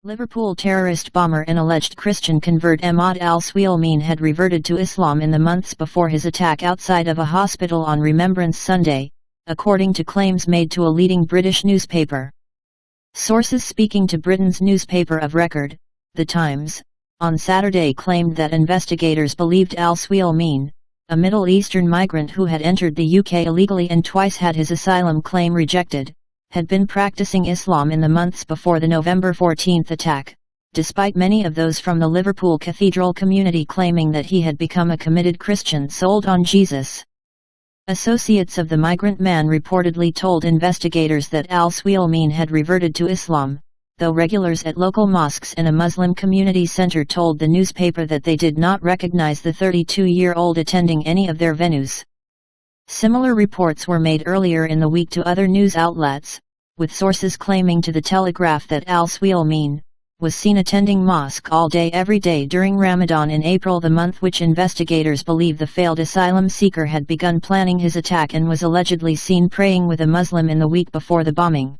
Liverpool terrorist bomber and alleged Christian convert Emad Al Swealmeen had reverted to Islam in the months before his attack outside of a hospital on Remembrance Sunday, according to claims made to a leading British newspaper. Sources speaking to Britain's newspaper of record, The Times, on Saturday claimed that investigators believed Al Swealmeen, a Middle Eastern migrant who had entered the UK illegally and twice had his asylum claim rejected, had been practicing Islam in the months before the November 14 attack, despite many of those from the Liverpool Cathedral community claiming that he had become a committed Christian sold on Jesus. Associates of the migrant man reportedly told investigators that Al Swealmeen had reverted to Islam, though regulars at local mosques and a Muslim community center told the newspaper that they did not recognize the 32-year-old attending any of their venues. Similar reports were made earlier in the week to other news outlets, with sources claiming to The Telegraph that Al Swealmeen was seen attending mosque all day every day during Ramadan in April, the month which investigators believe the failed asylum seeker had begun planning his attack, and was allegedly seen praying with a Muslim in the week before the bombing.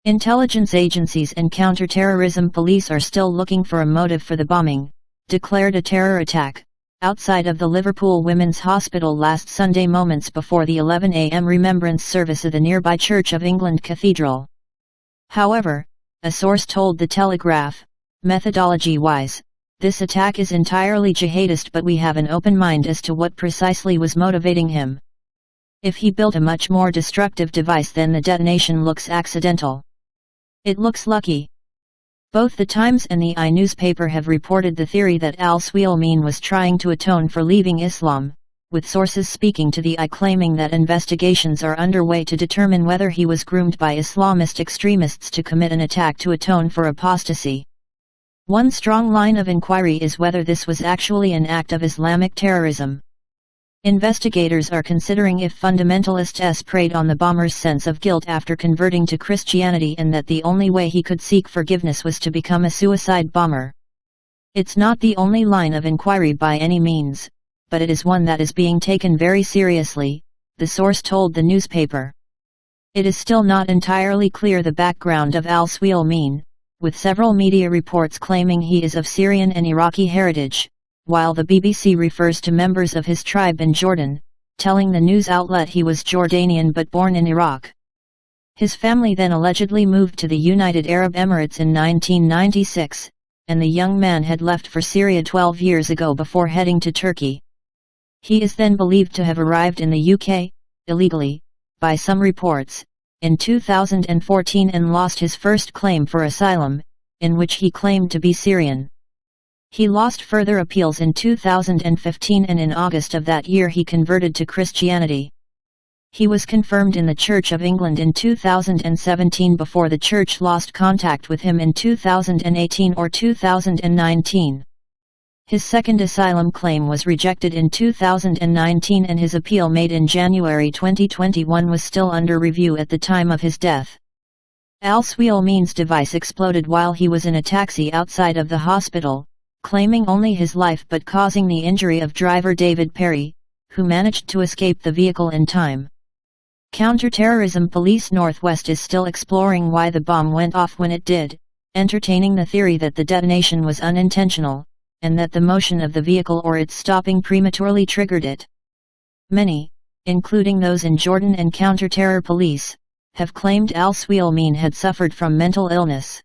Intelligence agencies and counter-terrorism police are still looking for a motive for the bombing, declared a terror attack outside of the Liverpool Women's Hospital last Sunday, moments before the 11 a.m. remembrance service of the nearby Church of England Cathedral. However, a source told The Telegraph, methodology-wise, this attack is entirely jihadist, but we have an open mind as to what precisely was motivating him. If he built a much more destructive device, then the detonation looks accidental. It looks lucky. Both The Times and the newspaper have reported the theory that Al Swealmeen was trying to atone for leaving Islam, with sources speaking to the claiming that investigations are underway to determine whether he was groomed by Islamist extremists to commit an attack to atone for apostasy. One strong line of inquiry is whether this was actually an act of Islamic terrorism. Investigators are considering if fundamentalists preyed on the bomber's sense of guilt after converting to Christianity, and that the only way he could seek forgiveness was to become a suicide bomber. It's not the only line of inquiry by any means, but it is one that is being taken very seriously, the source told the newspaper. It is still not entirely clear the background of Al Swealmeen, with several media reports claiming he is of Syrian and Iraqi heritage, while the BBC refers to members of his tribe in Jordan, telling the news outlet he was Jordanian but born in Iraq. His family then allegedly moved to the United Arab Emirates in 1996, and the young man had left for Syria 12 years ago before heading to Turkey. He is then believed to have arrived in the UK, illegally, by some reports, in 2014 and lost his first claim for asylum, in which he claimed to be Syrian. He lost further appeals in 2015, and in August of that year he converted to Christianity. He was confirmed in the Church of England in 2017 before the church lost contact with him in 2018 or 2019. His second asylum claim was rejected in 2019, and his appeal made in January 2021 was still under review at the time of his death. Al Swealmeen's device exploded while he was in a taxi outside of the hospital, claiming only his life but causing the injury of driver David Perry, who managed to escape the vehicle in time. Counter-terrorism police Northwest is still exploring why the bomb went off when it did, entertaining the theory that the detonation was unintentional, and that the motion of the vehicle or its stopping prematurely triggered it. Many, including those in Jordan and counter-terror police, have claimed Al Swealmeen had suffered from mental illness.